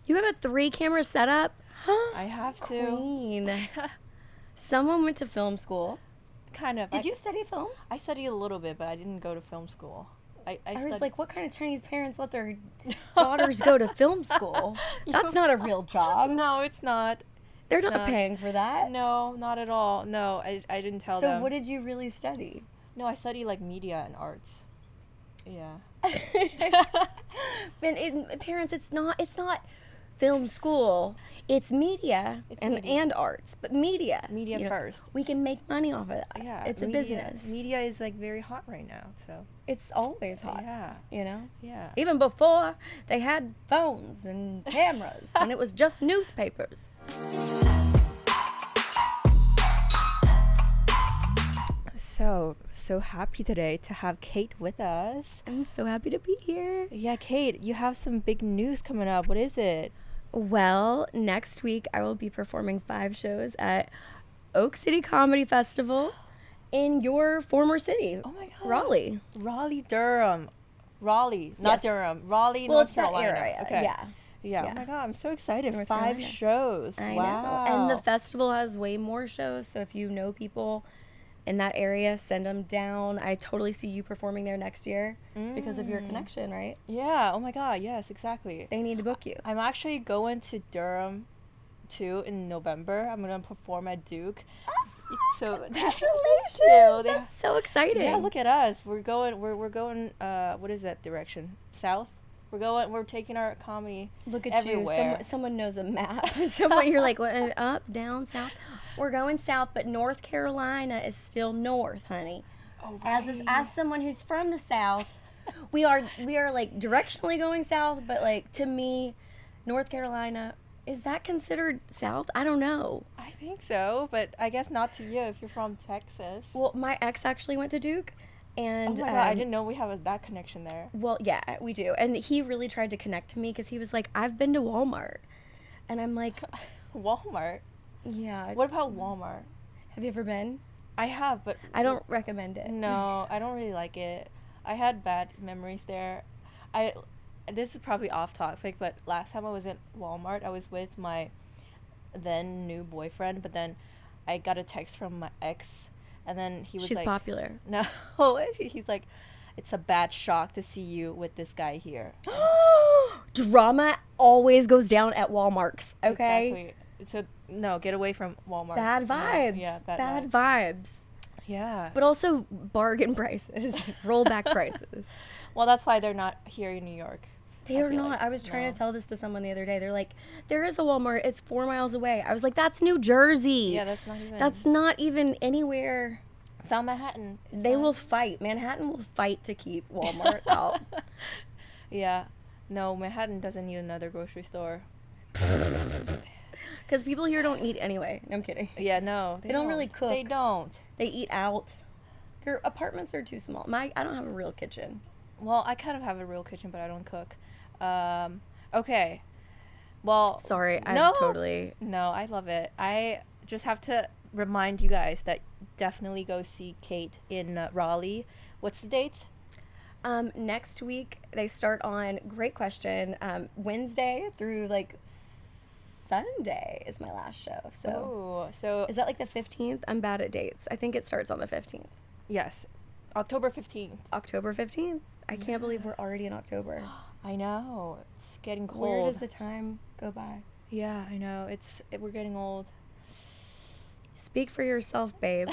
You have a 3-camera setup? I have to. Queen. Someone went to film school. Kind of. Did you study film? I studied a little bit, but I didn't go to film school. I was like, what kind of Chinese parents let their daughters go to film school? That's not a real job. No, it's not. They're It's not paying for that. No, not at all. No, I didn't tell them. So what did you really study? No, I studied like media and arts. Yeah. Parents, it's not film school. It's media and arts, but media. Media first. We can make money off of it. Yeah. It's a business. Media is like very hot right now, so. It's always hot. Yeah. You know? Yeah. Even before they had phones and cameras and it was just newspapers. So happy today to have Kate with us. I'm so happy to be here. Yeah, Kate, you have some big news coming up. What is it? Well, next week I will be performing 5 shows at Oak City Comedy Festival in your former city. Oh my God. Raleigh. Durham. Raleigh, not Yes. Durham. Raleigh, Well, North it's that Carolina. area. Okay. Yeah. Yeah. Yeah. Oh my God, I'm so excited. North 5 Carolina. shows. I Wow. know. And the festival has way more shows, so if you know people in that area, send them down. I totally see you performing there next year because of your connection, right? Yeah. Oh my God. Yes, exactly. They need to book you. I'm actually going to Durham too in November. I'm gonna perform at Duke. So Congratulations! That's so exciting. Yeah, look at us. We're going. What is that direction? South. We're taking our comedy. Look at everywhere. you. Someone knows a map. Someone you're like, what, up, down, south. We're going south, but North Carolina is still north, honey. Oh, right. As someone who's from the South, we are like directionally going south, but like to me, North Carolina, is that considered south? I don't know. I think so, but I guess not to you if you're from Texas. Well, my ex actually went to Duke, and oh my God, I didn't know we have that connection there. Well, yeah, we do, and he really tried to connect to me because he was like, I've been to Walmart, and I'm like, Walmart. Yeah. What about Walmart? Have you ever been? I have, but I don't recommend it. No, I don't really like it. I had bad memories there. This is probably off topic, but last time I was at Walmart, I was with my then new boyfriend, but then I got a text from my ex, and then he was She's like, popular. No, he's like, it's a bad shock to see you with this guy here. Drama always goes down at Walmarts, okay? Exactly. So no, get away from Walmart. Bad vibes. Yeah, bad vibes. Yeah. But also bargain prices, rollback prices. Well, that's why they're not here in New York. They are not. I was trying to tell this to someone the other day. They're like, there is a Walmart. It's 4 miles away. I was like, that's New Jersey. Yeah, that's not even. That's not even anywhere. South Manhattan. They will fight. Manhattan will fight to keep Walmart out. Yeah. No, Manhattan doesn't need another grocery store. Because people here don't eat anyway. No, I'm kidding. Yeah, no. They don't really cook. They don't. They eat out. Your apartments are too small. I don't have a real kitchen. Well, I kind of have a real kitchen, but I don't cook. Okay. Well. Sorry, No, I love it. I just have to remind you guys that definitely go see Kate in Raleigh. What's the date? Next week, they start on, great question, Wednesday through like Sunday is my last show. So is that like the 15th? I'm bad at dates. I think it starts on the 15th. Yes. October 15th. October 15th. I can't believe we're already in October. I know. It's getting cold. Where does the time go by? Yeah, I know. We're getting old. Speak for yourself, babe.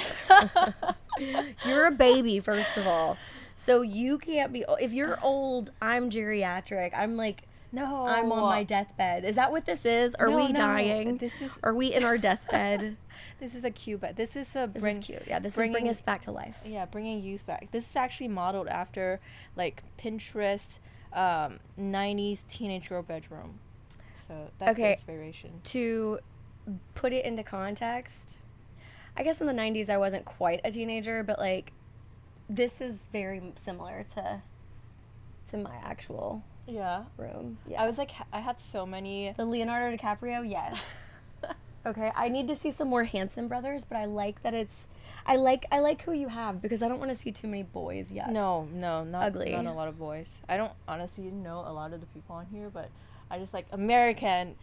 You're a baby, first of all. So you can't be, if you're old, I'm geriatric. I'm like, no, I'm on my deathbed. Is that what this is? Are we dying? Are we in our deathbed? This is a cute, but this is cute. Yeah, this is bringing us back to life. Yeah, bringing youth back. This is actually modeled after like Pinterest, 90s teenage girl bedroom. So that's the inspiration. To put it into context, I guess in the 90s I wasn't quite a teenager, but like this is very similar to my actual room. Yeah. I was like, I had so many. The Leonardo DiCaprio, yes. Okay, I need to see some more Hanson brothers, but I like that I like who you have because I don't want to see too many boys yet. No, not ugly. Not a lot of boys. I don't honestly know a lot of the people on here, but I just like American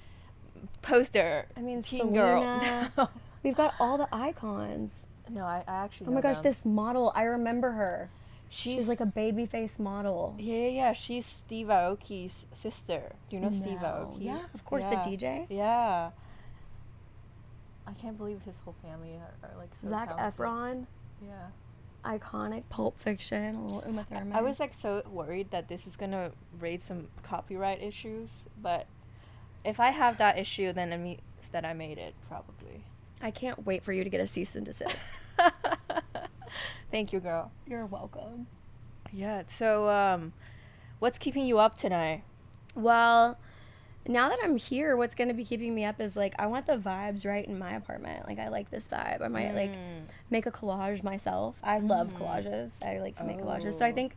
poster. I mean, teen Selena. girl. We've got all the icons. No, I actually. Oh my know gosh, them. this model, I remember her. She's like a baby face model. Yeah. She's Steve Aoki's sister. Do you know Steve No. Aoki? Yeah, of course, Yeah. the DJ. Yeah. I can't believe his whole family are like so Zac talented. Efron, Yeah. iconic. Pulp Fiction, a little Uma Thurman. I was like so worried that this is gonna raise some copyright issues, but if I have that issue, then it means that I made it probably. I can't wait for you to get a cease and desist. Thank you, girl. You're welcome. Yeah. So, what's keeping you up tonight? Well, now that I'm here, what's going to be keeping me up is like I want the vibes right in my apartment. Like I like this vibe. I might like make a collage myself. I love collages. I like to make collages. So I think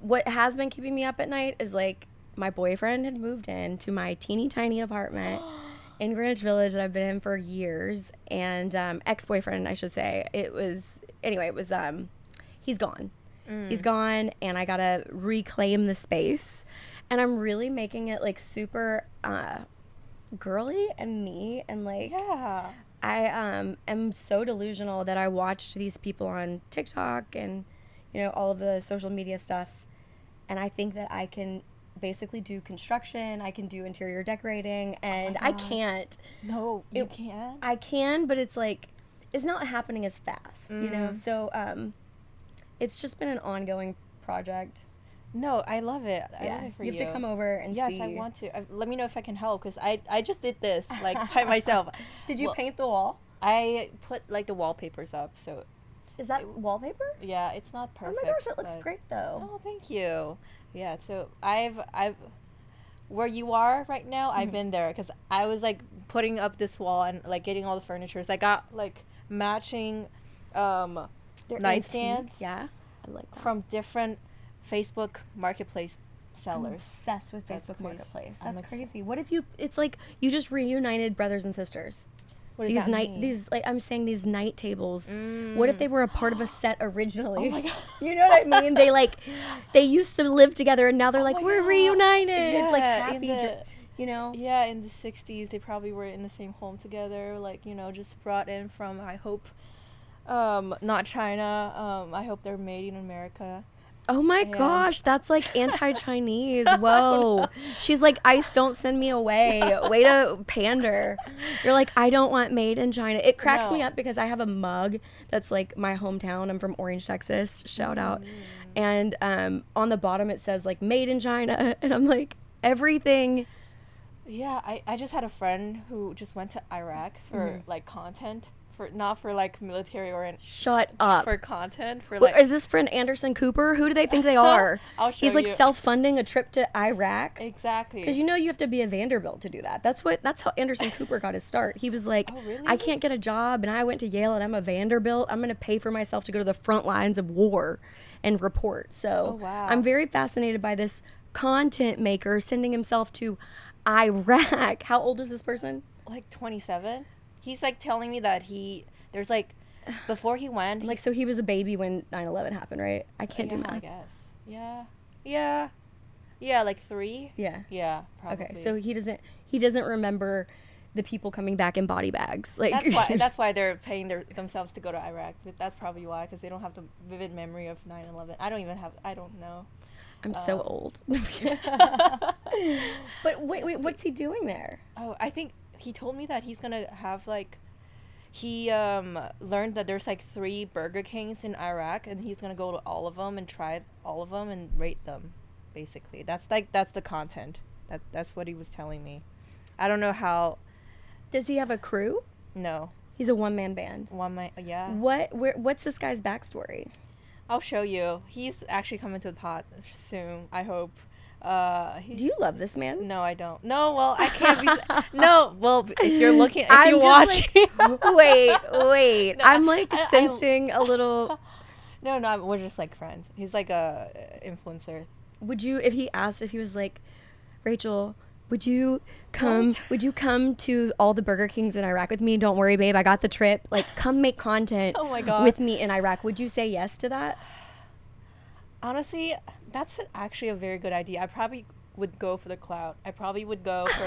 what has been keeping me up at night is like my boyfriend had moved in to my teeny tiny apartment in Greenwich Village that I've been in for years, and ex-boyfriend, I should say. He's gone. He's gone, and I gotta reclaim the space, and I'm really making it like super girly and me, and like Yeah. I am so delusional that I watched these people on TikTok and all of the social media stuff, and I think that I can basically do construction, I can do interior decorating, and I can't. No, you can't. I can, but it's like it's not happening as fast, So it's just been an ongoing project. No, I love it. I love Yeah, it for you have to come over and yes, see. I want to. Let me know if I can help, because I just did this like by myself. Did you Well, paint the wall? I put like the wallpapers up, so Is that wallpaper? yeah, it's not perfect. Oh my gosh, it looks but- great though. Oh, thank you. Yeah, so I've where you are right now, I've been there, because I was like putting up this wall and like getting all the furniture. I got like matching They're nightstands antique. Yeah, I like that. from different Facebook marketplace I'm sellers. obsessed with That's Facebook crazy. Marketplace. I'm That's obs- crazy. What if it's like you just reunited brothers and sisters? What does that mean? These like I'm saying these night tables. What if they were a part of a set originally? Oh my God. You know what I mean? They used to live together and now they're like my we're God. reunited. Like Yeah, happy, Yeah, in the 60s, they probably were in the same home together, like, just brought in from, I hope, not China. I hope they're made in America. Oh my Yeah. gosh, that's like anti-Chinese. Whoa. She's like, ICE, don't send me away. Way to pander. You're like, I don't want made in China. It cracks me No. up because I have a mug that's like my hometown. I'm from Orange, Texas. Shout out. And on the bottom it says like made in China. And I'm like, everything. Yeah, I just had a friend who just went to Iraq for, like, content. Not for, like, military or Shut up. for content. For, What, like, is this friend Anderson Cooper? Who do they think they are? I'll show He's like you. self-funding a trip to Iraq. Exactly. Because you have to be a Vanderbilt to do that. That's how Anderson Cooper got his start. He was like, Oh, really? I can't get a job, and I went to Yale, and I'm a Vanderbilt. I'm going to pay for myself to go to the front lines of war and report. So Oh, wow. I'm very fascinated by this content maker sending himself to Iraq. How old is this person? Like 27. He's like telling me that there's like before he went, Like, so he was a baby when 9/11 happened, right? I can't do yeah, I math. guess. Yeah, like 3. Yeah. Yeah, probably. Okay, so he doesn't remember the people coming back in body bags. Like that's why they're paying themselves to go to Iraq. But that's probably why, because they don't have the vivid memory of 9/11. I don't know. I'm so old. But wait, what's he doing there? Oh, I think he told me that he's gonna have like, he learned that there's like 3 Burger Kings in Iraq, and he's gonna go to all of them and try all of them and rate them. Basically, that's the content. That's what he was telling me. I don't know how. Does he have a crew? No, He's a one-man band. yeah. What's this guy's backstory? I'll show you. He's actually coming to the pod soon, I hope. Do you love this man? No, I don't. No, well, I can't be. No, well, if you're looking, if I'm you're just watching. Wait. No, I'm like I- sensing a little. No, we're just like friends. He's like a influencer. Would you, if he asked, if he was like, Rachel, would you come to all the Burger Kings in Iraq with me? Don't worry, babe, I got the trip. Like, come make content Oh my God. with me in Iraq. Would you say yes to that? Honestly, that's actually a very good idea. I probably would go for the clout. I probably would go for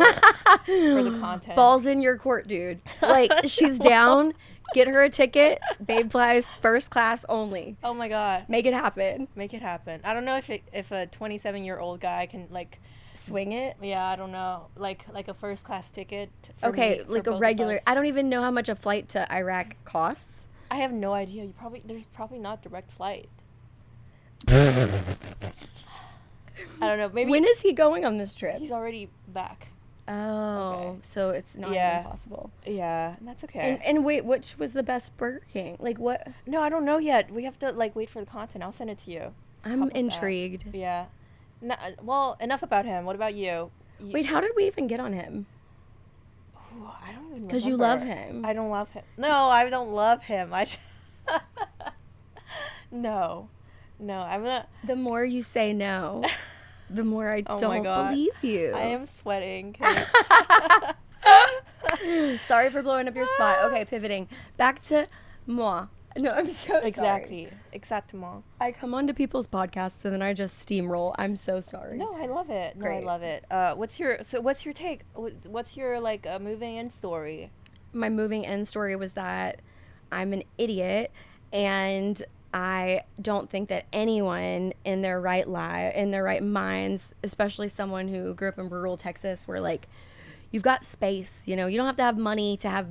the content. Balls in your court, dude. Like, she's down. Get her a ticket. Babe flies first class only. Oh my god. Make it happen. Make it happen. I don't know if a 27-year-old guy can like swing it. Yeah, I don't know. Like a first class ticket. Okay, like a regular. I don't even know how much a flight to Iraq costs. I have no idea. There's probably not direct flight. I don't know. Maybe when is he going on this trip? He's already back. Oh, okay. So it's not even possible. Yeah, that's okay. And wait, which was the best Burger King? Like what? No, I don't know yet. We have to like wait for the content. I'll send it to you. I'm intrigued. That? Yeah. No, well, enough about him. What about you? Wait, how did we even get on him? Ooh, I don't even remember. Because you love him. I don't love him. No, I don't love him. No, I'm not. The more you say no, the more I don't believe you. I am sweating. Sorry for blowing up your spot. Okay, pivoting. Back to moi. No, I'm so sorry. Exactement. I come onto people's podcasts and then I just steamroll. I'm so sorry. No, I love it. Great. No, I love it. What's your take? What's your like moving in story? My moving in story was that I'm an idiot and I don't think that anyone in their right minds, especially someone who grew up in rural Texas where like you've got space, you know, you don't have to have money to have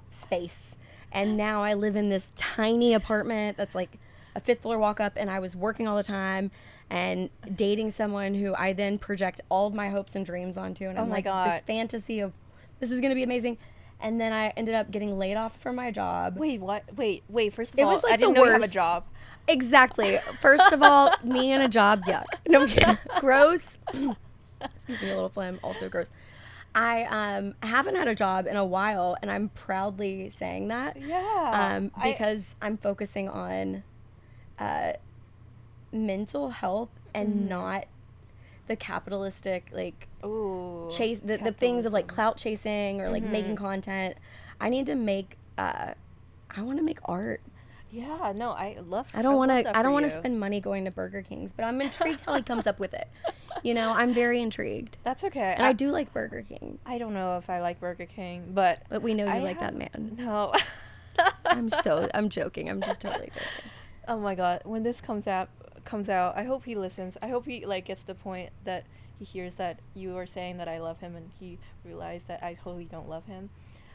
space. And now I live in this tiny apartment that's like a 5th floor walk up, and I was working all the time and dating someone who I then project all of my hopes and dreams onto. And I'm like, this fantasy of this is going to be amazing. And then I ended up getting laid off from my job. Wait, what? Wait. First of all, was like I didn't know you have a job. Exactly. First of all, me and a job, yuck. No, gross. Excuse me, a little phlegm, also gross. I haven't had a job in a while, and I'm proudly saying that. Yeah. Because I'm focusing on mental health and not the capitalistic, like, chase the things of like clout chasing or like making content. I need to make I want to make art. Yeah, no, I don't want to spend money going to Burger King's, but I'm intrigued how he comes up with it. You know, I'm very intrigued. That's okay. And I do like Burger King. I don't know if I like Burger King, but we know you like that man. No. I'm joking. I'm just totally joking. Oh my god, when this comes out, I hope he listens. I hope he like gets the point that he hears that you are saying that I love him and he realized that I totally don't love him.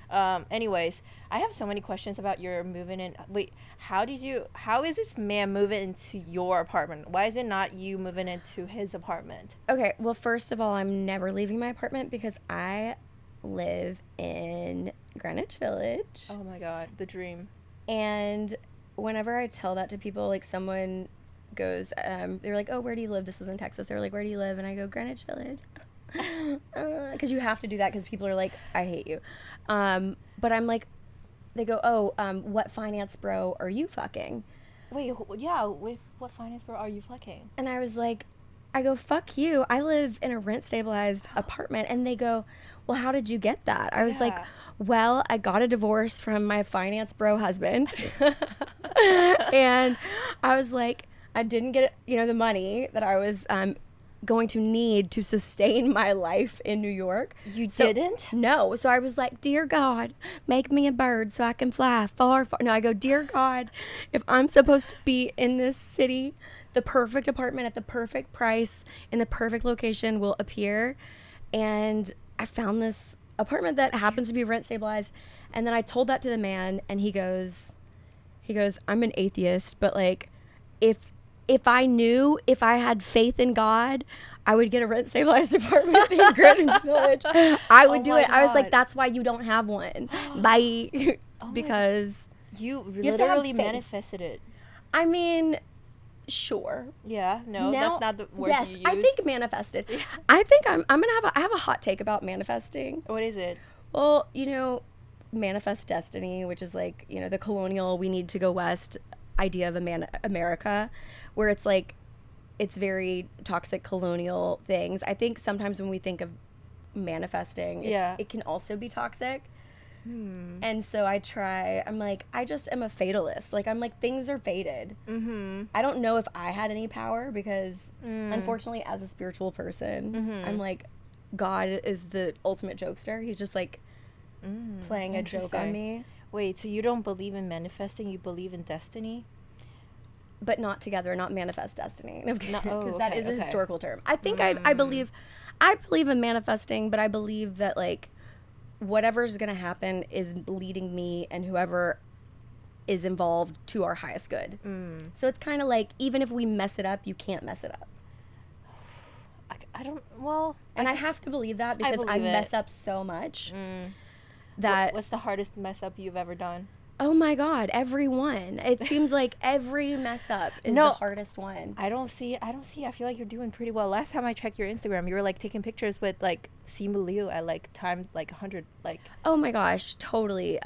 Anyways, I have so many questions about your moving in. Wait, how is this man moving into your apartment? Why is it not you moving into his apartment? Okay, well, first of all, I'm never leaving my apartment because I live in Greenwich Village. Oh my god, the dream. And whenever I tell that to people, like someone goes, they're like, oh, where do you live? This was in Texas. They're like, where do you live? And I go, Greenwich Village. Because you have to do that because people are like, I hate you. But I'm like, they go, oh, what finance bro are you fucking? Wait, yeah, with what finance bro are you fucking? And I was like, I go, fuck you. I live in a rent stabilized apartment. And they go, well, how did you get that? I was like, well, I got a divorce from my finance bro husband. And I was like, I didn't get, the money that I was, going to need to sustain my life in New York. You didn't? No. So I was like, dear God, make me a bird so I can fly far, far. No, I go, dear God, if I'm supposed to be in this city, the perfect apartment at the perfect price in the perfect location will appear. And I found this apartment that happens to be rent stabilized. And then I told that to the man, and he goes, I'm an atheist, but like, if I had faith in God, I would get a rent stabilized apartment in Greenwich Village. I would do it. God. I was like, that's why you don't have one. Bye. Because you literally manifested it. I mean, sure. Yeah, no, that's not the word yes, you use. I think manifested. Yeah. I think I have a hot take about manifesting. What is it? Well, manifest destiny, which is like, the colonial, we need to go west idea of America, where it's like, it's very toxic colonial things. I think sometimes when we think of manifesting, it can also be toxic. And so I'm like, I just am a fatalist. Like, I'm like, things are fated. I don't know if I had any power because, unfortunately, as a spiritual person, I'm like, God is the ultimate jokester. He's just like playing a joke on me. Wait, so you don't believe in manifesting? You believe in destiny? But not together, not manifest destiny. Because that is a okay. historical term. I think I believe in manifesting, but I believe that, like, whatever's going to happen is leading me and whoever is involved to our highest good. So it's kind of like, even if we mess it up, you can't mess it up. I don't, well... And I have to believe that because I mess up so much that... What's the hardest mess up you've ever done? Oh my God, every one. It seems like every mess up is the hardest one. I don't see. I feel like you're doing pretty well. Last time I checked your Instagram, you were like taking pictures with like Simu Liu at like times like 100. Like, oh my gosh, totally.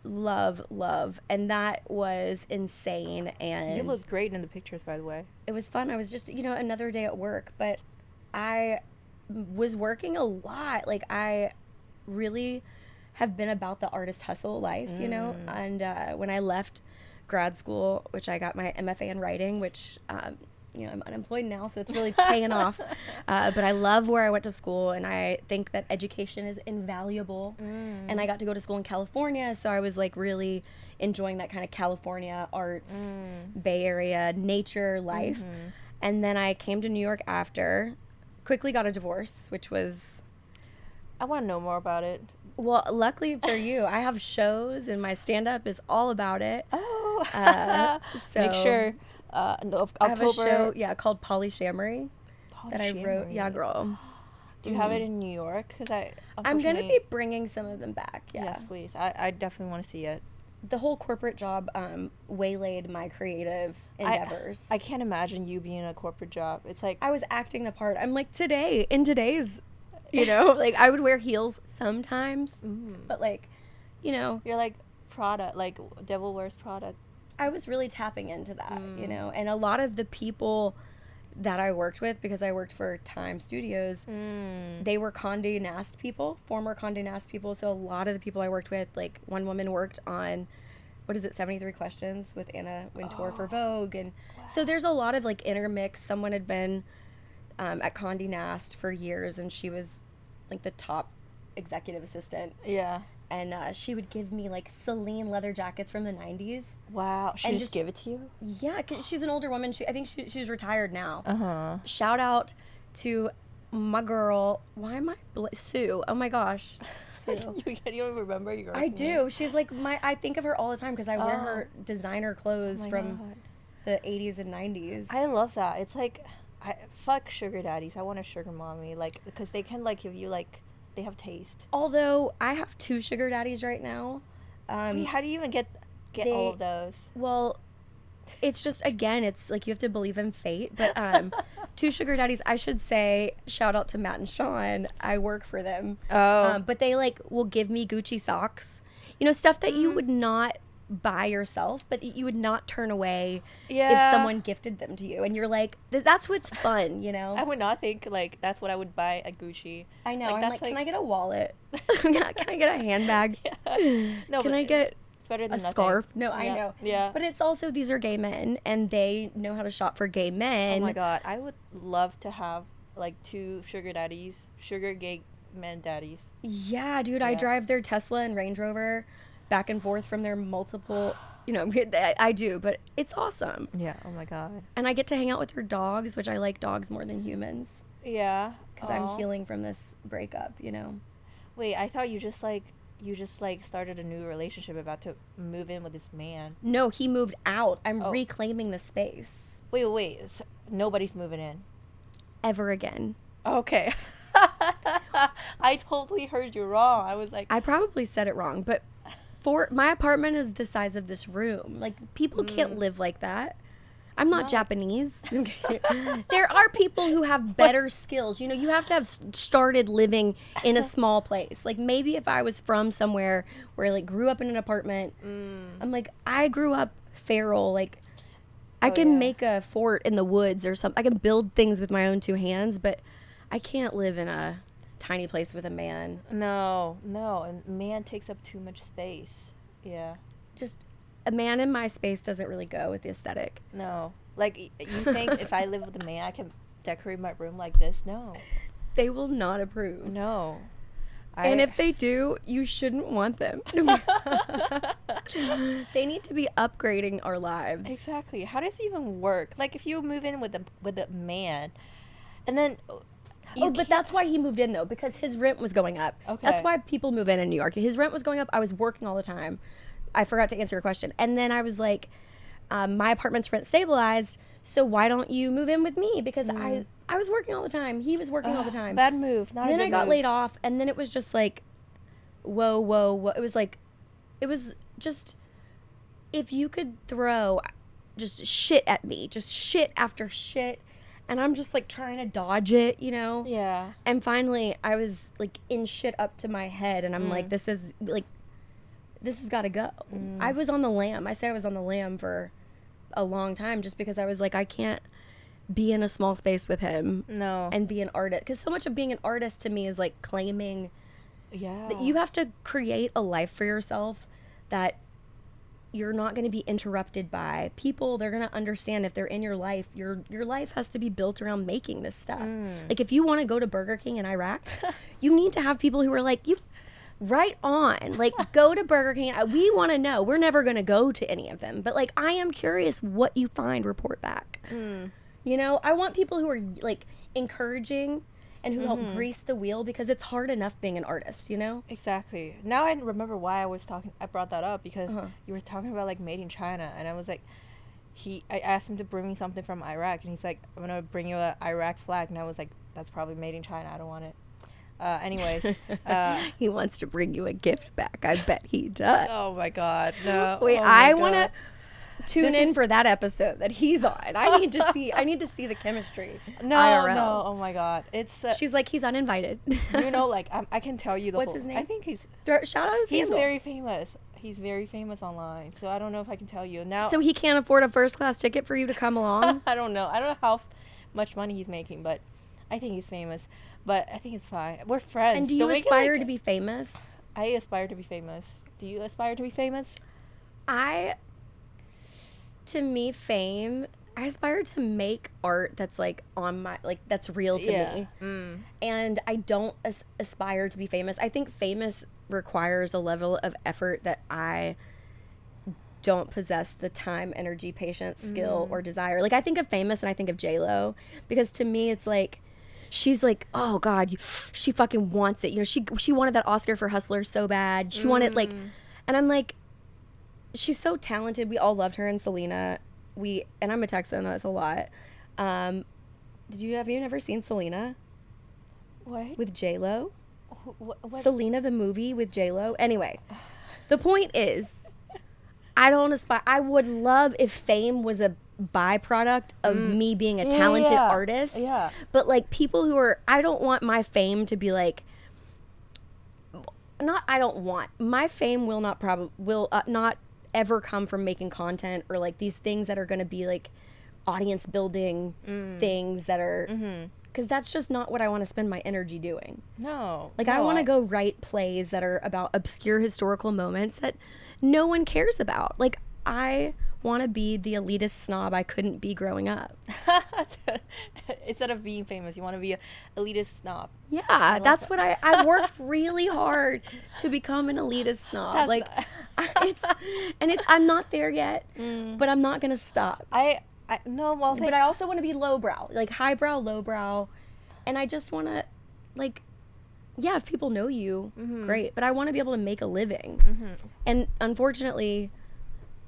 Love. And that was insane. And you look great in the pictures, by the way. It was fun. I was just, another day at work, but I was working a lot. Like, I really have been about the artist hustle life, and when I left grad school, which I got my MFA in writing, which I'm unemployed now, so it's really paying off, but I love where I went to school, and I think that education is invaluable. And I got to go to school in California, so I was like really enjoying that kind of California arts, Bay Area nature life. And then I came to New York after, quickly got a divorce, which was... I want to know more about it. Well, luckily for you, I have shows, and my stand-up is all about it. Oh, so make sure. October. I have a show, called Polyshamery that I wrote. Yeah, girl. Do you have it in New York? Because I'm gonna be bringing some of them back. Yeah. Yes, please. I definitely want to see it. The whole corporate job waylaid my creative endeavors. I can't imagine you being in a corporate job. It's like I was acting the part. I'm like in today's. Like I would wear heels sometimes, but like, you're like Prada, like Devil Wears Prada. I was really tapping into that, and a lot of the people that I worked with, because I worked for Time Studios, they were Condé Nast people, former Condé Nast people. So a lot of the people I worked with, like one woman worked on, 73 Questions with Anna Wintour for Vogue. And so there's a lot of like intermix. Someone had been at Condé Nast for years, and she was like the top executive assistant. Yeah. And she would give me like Celine leather jackets from the 90s. Wow. She just give it to you? Yeah, 'cause she's an older woman. I think she's retired now. Uh-huh. Shout out to my girl. Why am I Sue? Oh my gosh. Sue. You don't remember your girl's I name? do. She's like I think of her all the time because I wear her designer clothes from the 80s and 90s. I love that. It's like, fuck sugar daddies. I want a sugar mommy. Like, because they can like give you like, they have taste. Although I have 2 sugar daddies right now. Wait, how do you even get all of those? Well, it's just, again, it's like you have to believe in fate. But 2 sugar daddies, I should say, shout out to Matt and Sean. I work for them. Oh. But they like will give me Gucci socks. Stuff that you would not buy yourself, but you would not turn away if someone gifted them to you. And you're like, that's what's fun, I would not think like that's what I would buy at Gucci. I know. I'm like, can I get a wallet? Can I get a handbag? Yeah. No, can I get it's better than a nothing. scarf? No, I know. Yeah. But it's also, these are gay men, and they know how to shop for gay men. Oh my God. I would love to have like 2 sugar daddies, sugar gay men daddies. Yeah, dude. I drive their Tesla and Range Rover back and forth from their multiple, I do, but it's awesome. Yeah. Oh my God. And I get to hang out with their dogs, which I like dogs more than humans. Yeah. Because I'm healing from this breakup, Wait, I thought you just started a new relationship, about to move in with this man. No, he moved out. I'm reclaiming the space. Wait. So nobody's moving in. Ever again. Okay. I totally heard you wrong. I was like, I probably said it wrong, but my apartment is the size of this room. Like, people can't live like that. I'm not Japanese. There are people who have better skills. You have to have started living in a small place. Like, maybe if I was from somewhere where I like grew up in an apartment, I'm like, I grew up feral. Like, I can make a fort in the woods or something. I can build things with my own 2 hands, but I can't live in a tiny place with a man. No, and man takes up too much space. Yeah. Just a man in my space doesn't really go with the aesthetic. No. Like, you think if I live with a man, I can decorate my room like this? No. They will not approve. No. And if they do, you shouldn't want them. They need to be upgrading our lives. Exactly. How does it even work? Like, if you move in with a man, and then but that's why he moved in, though, because his rent was going up. Okay. That's why people move in New York. His rent was going up. I was working all the time. I forgot to answer your question. And then I was like, my apartment's rent stabilized, so why don't you move in with me? Because I was working all the time. He was working all the time. Bad move. Not a good Then I got move. laid off, and then it was just like, whoa. It was just, if you could throw just shit at me, just shit after shit, and I'm just like trying to dodge it, you know? Yeah. And finally, I was like in shit up to my head, and I'm like, this has got to go. I was on the lam. I say I was on the lam for a long time just because I was like, I can't be in a small space with him. No. And be an artist. Because so much of being an artist to me is like claiming that you have to create a life for yourself that you're not going to be interrupted by people. They're going to understand if they're in your life. Your life has to be built around making this stuff. Like, if you want to go to Burger King in Iraq, you need to have people who are like, right on. Like, go to Burger King. We want to know. We're never going to go to any of them. But, like, I am curious what you find. Report back. You know, I want people who are, like, encouraging and who help grease the wheel, because it's hard enough being an artist, you know? Exactly. Now I remember why I brought that up, because you were talking about, like, made in China, and I was like, I asked him to bring me something from Iraq, and he's like, I'm going to bring you an Iraq flag, and I was like, that's probably made in China. I don't want it. Anyways. He wants to bring you a gift back. I bet he does. Oh, my God. No. Wait, oh I my want to God. tune in for that episode that he's on. I need to see the chemistry. No, IRL. no. Oh, my God. It's... She's like, he's uninvited. you know, like, I can tell you the What's whole... his name? I think Shout out his he's handle. very famous. He's very famous online, so I don't know if I can tell you. Now, So he can't afford a first class ticket for you to come along? I don't know. I don't know how much money he's making, but I think he's famous. But I think it's fine. We're friends. And do you Don't make it aspire like- to be famous? I aspire to be famous. Do you aspire to be famous? To me, fame, I aspire to make art that's like on my, like, that's real to me. And I don't aspire to be famous. I think famous requires a level of effort that I don't possess the time, energy, patience, skill, or desire. Like, I think of famous and I think of J-Lo, because to me it's like, she's like, oh God, she fucking wants it. You know, she wanted that Oscar for Hustler so bad. She wanted, like, and I'm like, she's so talented. We all loved her and Selena. And I'm a Texan, that's a lot. Have you never seen Selena What? with J-Lo? What? Selena the movie with J-Lo? Anyway, the point is, I don't aspire. I would love if fame was a byproduct of me being a talented artist. Yeah. But like, people who are, I don't want my fame to be like, my fame will not ever come from making content or like these things that are going to be like audience building things that are, because that's just not what I want to spend my energy doing. No. Like, I want to go write plays that are about obscure historical moments that no one cares about. Like, I want to be the elitist snob I couldn't be growing up. Instead of being famous, you want to be a elitist snob. Yeah, that's what I worked really hard to become an elitist snob. I'm not there yet, but I'm not going to stop. But I also want to be lowbrow, like highbrow, lowbrow. And I just want to, like, yeah, if people know you, great. But I want to be able to make a living. And unfortunately,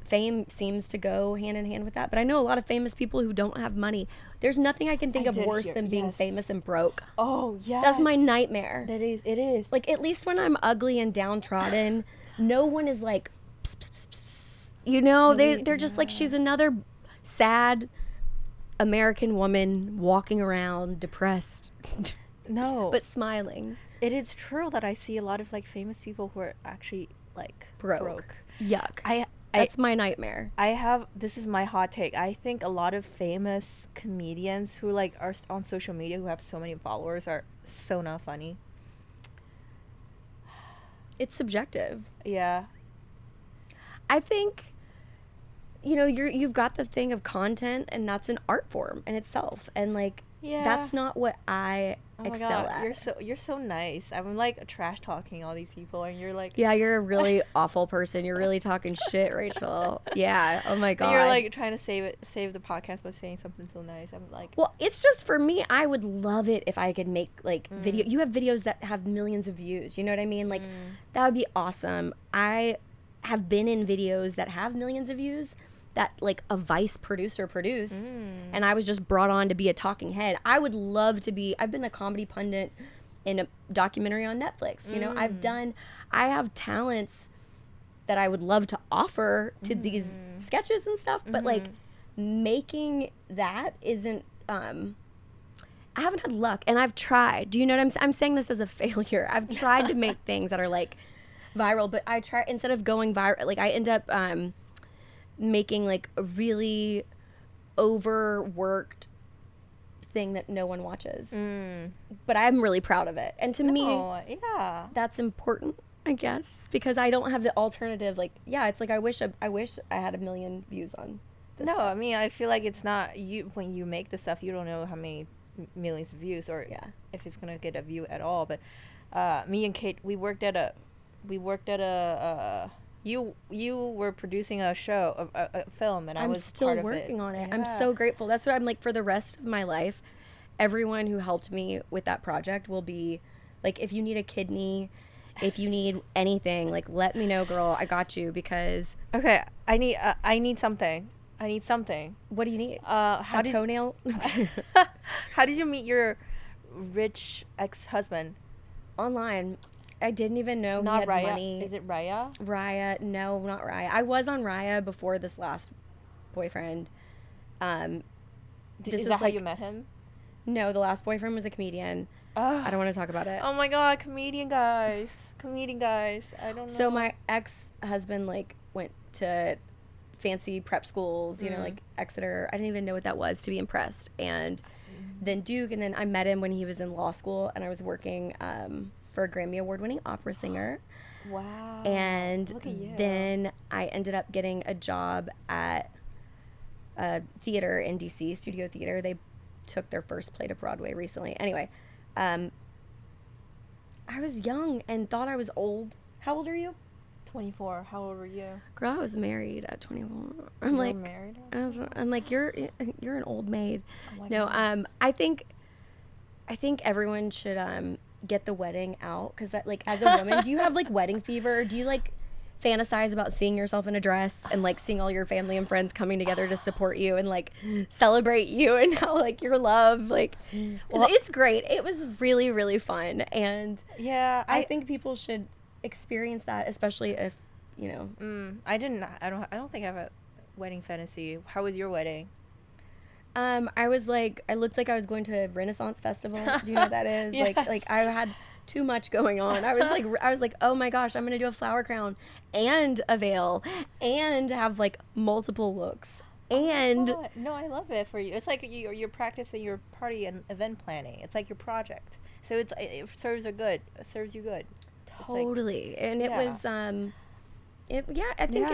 fame seems to go hand in hand with that. But I know a lot of famous people who don't have money. There's nothing I can think of worse than being famous and broke. Oh, yes. That's my nightmare. It is. Like, at least when I'm ugly and downtrodden, no one is like, pss, pss, pss, pss. You know, they're just like, she's another sad American woman walking around depressed. No. But smiling. It is true that I see a lot of like famous people who are actually like broke. Yuck. That's my nightmare. This is my hot take. I think a lot of famous comedians who like are on social media who have so many followers are so not funny. it's subjective. Yeah. I think, you know, you've got the thing of content, and that's an art form in itself, and like Yeah. that's not what I Oh my excel God, at. you're so nice. I'm like trash talking all these people, and you're like, Yeah, you're a really awful person. You're really talking shit, Rachel. Yeah. Oh my God. and you're like trying to save the podcast by saying something so nice. I'm like, Well, it's just for me, I would love it if I could make like video. Mm. You have videos that have millions of views. You know what I mean? Like Mm. that would be awesome. I have been in videos that have millions of views that like a Vice producer produced, and I was just brought on to be a talking head. I would love to be. I've been a comedy pundit in a documentary on Netflix. You know, I have talents that I would love to offer to these sketches and stuff, but like making that isn't I haven't had luck, and I've tried. Do you know what I'm saying this as a failure. I've tried to make things that are like viral, but I try instead of going viral, like I end up making like a really overworked thing that no one watches. But I'm really proud of it. And to me, yeah, that's important, I guess, because I don't have the alternative. Like, yeah, it's like I wish I had 1 million views on this no, stuff. I mean, I feel like it's not you when you make the stuff. You don't know how many millions of views or if it's gonna get a view at all. But me and Kate, we worked at a you were producing a show, a film, and I was still part of working on it. Yeah. I'm so grateful. That's what I'm like for the rest of my life. Everyone who helped me with that project will be like, if you need a kidney, if you need anything, like let me know, girl. I got you. Because okay, I need something. I need something. What do you need? A toenail? How did you meet your rich ex-husband? Online. I didn't even know Not he had Raya. money. Is it Raya? Raya? No, not Raya. I was on Raya before this last boyfriend. Is that how you met him? No, the last boyfriend was a comedian. I don't want to talk about it. Oh my God, comedian guys. I don't know. So my ex-husband like went to fancy prep schools, you know, like Exeter. I didn't even know what that was, to be impressed. And then Duke, and then I met him when he was in law school, and I was working for a Grammy Award-winning opera singer. Wow. And look at you. then I ended up getting a job at a theater in DC, Studio Theater. They took their first play to Broadway recently. Anyway, I was young and thought I was old. How old are you? 24. How old were you? Girl, I was married at 24. I'm You like, were married? I'm like, you're an old maid. Oh my No, God. I think everyone should get the wedding out, because like as a woman, do you have like wedding fever? Do you like fantasize about seeing yourself in a dress and like seeing all your family and friends coming together to support you and like celebrate you and how like your love, like, well, it's great. It was really, really fun, and Yeah, I think people should experience that, especially if, you know. I don't think I have a wedding fantasy. How was your wedding? I was like, I looked like I was going to a Renaissance festival. Do you know what that is? Yes. Like I had too much going on. I was like, oh my gosh, I'm gonna do a flower crown and a veil and have like multiple looks. And Oh, no, I love it for you. It's like you're practicing your party and event planning. It's like your project. So it serves you good. totally. And it Yeah. was I think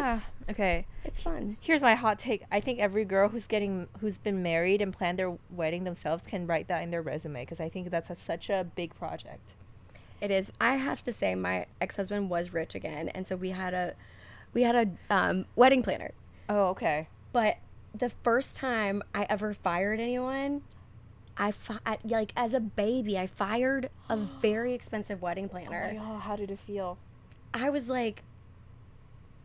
okay. it's fun. Here's my hot take. I think every girl who's been married and planned their wedding themselves can write that in their resume, because I think that's such a big project. It is. I have to say, my ex-husband was rich again, and so we had a wedding planner. Oh, okay. But the first time I ever fired anyone, like as a baby, I fired a very expensive wedding planner. Oh my God, how did it feel? I was like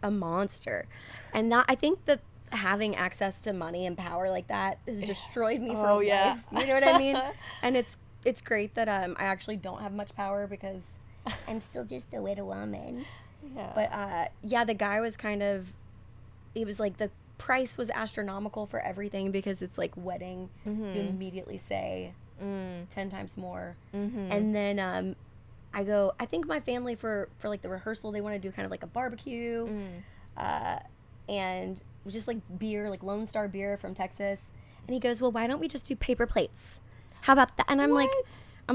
a monster, and I think that having access to money and power like that has destroyed me for life. You know what I mean? And it's great that I actually don't have much power, because I'm still just a little woman. Yeah. But the guy was it was like the price was astronomical for everything, because it's like wedding. You immediately say 10 times more. And then I think my family for like the rehearsal, they want to do kind of like a barbecue, and just like beer, like Lone Star beer from Texas. And he goes, well, why don't we just do paper plates? How about that? And I'm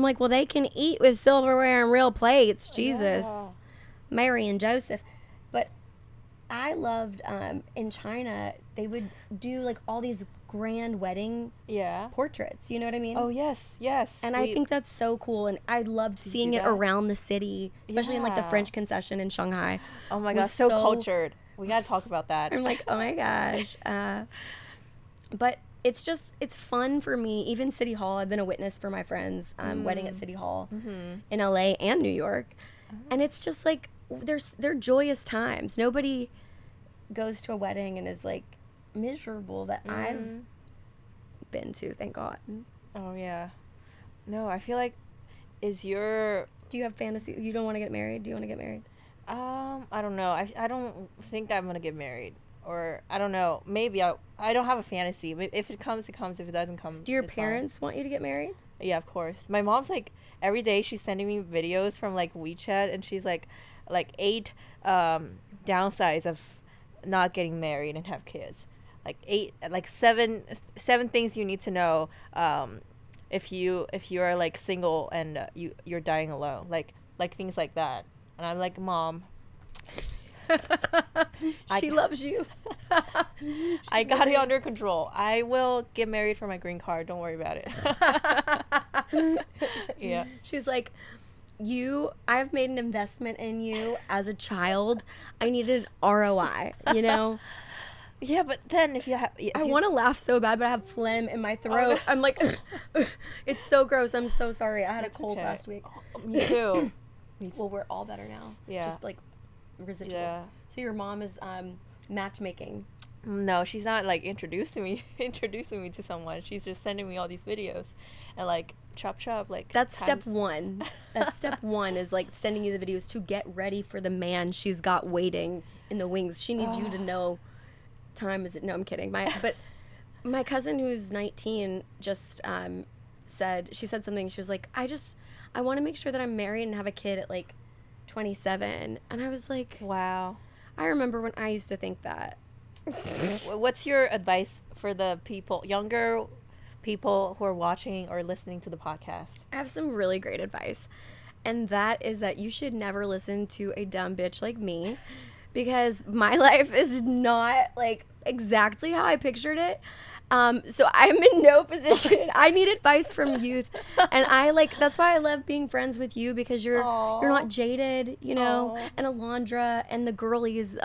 like, well, they can eat with silverware and real plates. Jesus. Yeah. Mary and Joseph. But I loved in China, they would do like all these grand wedding Yeah. portraits. You know what I mean? Oh, yes, yes. And I think that's so cool. And I loved you seeing do it that? around the city, especially in like the Yeah. French concession in Shanghai. Oh my was gosh, so cultured. We gotta talk about that. I'm like, oh my gosh. But it's fun for me. Even City Hall, I've been a witness for my friends' wedding at City Hall in LA and New York. And it's just like, they're joyous times. Nobody goes to a wedding and is like miserable that I've been to, thank God. Oh yeah. No, I feel like Do you have fantasy? You don't want to get married? Do you want to get married? I don't know. I don't think I'm gonna get married, or I don't know. Maybe I don't have a fantasy. If it comes, it comes. If it doesn't come, Do your it's fine. parents want you to get married? Yeah, of course. My mom's like every day she's sending me videos from like WeChat, and she's like 8 downsides of not getting married and have kids. Like seven things you need to know if you are like single and you're dying alone. Like things like that. And I'm like, Mom, She loves you. I got it under control. I will get married for my green card. Don't worry about it. Yeah. She's like, I've made an investment in you as a child. I needed ROI, you know? Yeah, but then if you have... I want to laugh so bad, but I have phlegm in my throat. I'm like, it's so gross. I'm so sorry. I had a cold last week. Me too. Well, we're all better now. Yeah. Just like residuals. Yeah. So your mom is matchmaking. No, she's not like introducing me to someone. She's just sending me all these videos and like chop like that's step one. That's step one, is like sending you the videos to get ready for the man she's got waiting in the wings. She needs you to know time is it. No, I'm kidding. But my cousin who's 19 just said something. She was like, I want to make sure that I'm married and have a kid at like 27. And I was like, wow. I remember when I used to think that. What's your advice for the younger people who are watching or listening to the podcast? I have some really great advice. And that is that you should never listen to a dumb bitch like me, because my life is not like exactly how I pictured it. So I'm in no position. I need advice from youth, and that's why I love being friends with you, because you're not jaded, you know. And Alondra and the girlies.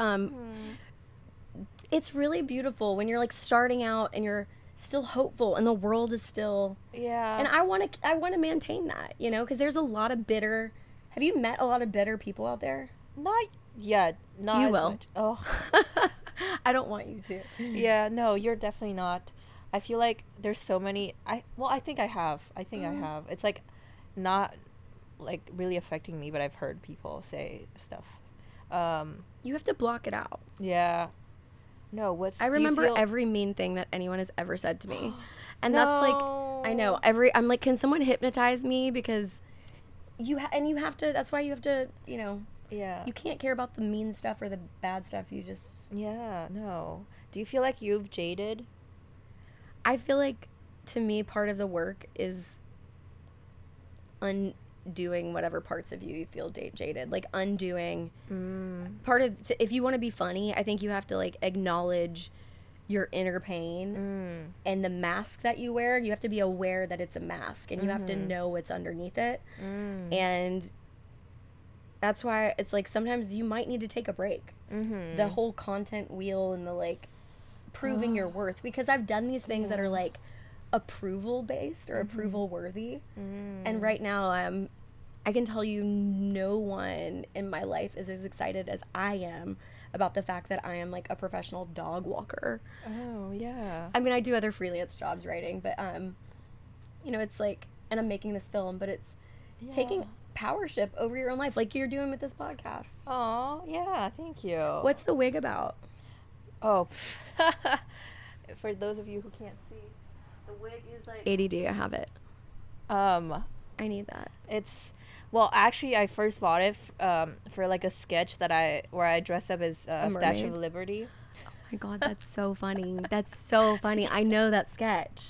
It's really beautiful when you're like starting out and you're still hopeful and the world is still. Yeah. And I want to maintain that, you know, because there's a lot of bitter. Have you met a lot of bitter people out there? Not yet. Not you as will. Much. Oh. I don't want you to. Yeah, no, you're definitely not. I feel like there's so many. I think I have. I have. It's like not like really affecting me, but I've heard people say stuff. You have to block it out. Yeah. No, I remember every mean thing that anyone has ever said to me. And No. that's like, I know, I'm like, can someone hypnotize me? Because you have to, that's why you have to, you know. Yeah. You can't care about the mean stuff or the bad stuff. You just. Yeah, no. Do you feel like you've jaded? I feel like, to me, part of the work is undoing whatever parts of you feel jaded. Like, undoing. If you want to be funny, I think you have to, like, acknowledge your inner pain and the mask that you wear. You have to be aware that it's a mask, and you have to know what's underneath it. And that's why it's like sometimes you might need to take a break. The whole content wheel and the like proving your worth, because I've done these things that are like approval based or approval worthy. And right now I can tell you no one in my life is as excited as I am about the fact that I am like a professional dog walker. Oh, yeah. I mean, I do other freelance jobs writing, but you know, it's like, and I'm making this film, but it's taking powership over your own life, like you're doing with this podcast. Oh, yeah, thank you. What's the wig about? Oh, for those of you who can't see, the wig is like ADD. I have it. I need that. Well, actually, I first bought it for like a sketch where I dressed up as a Statue of Liberty. Oh my God, that's so funny. That's so funny. I know that sketch.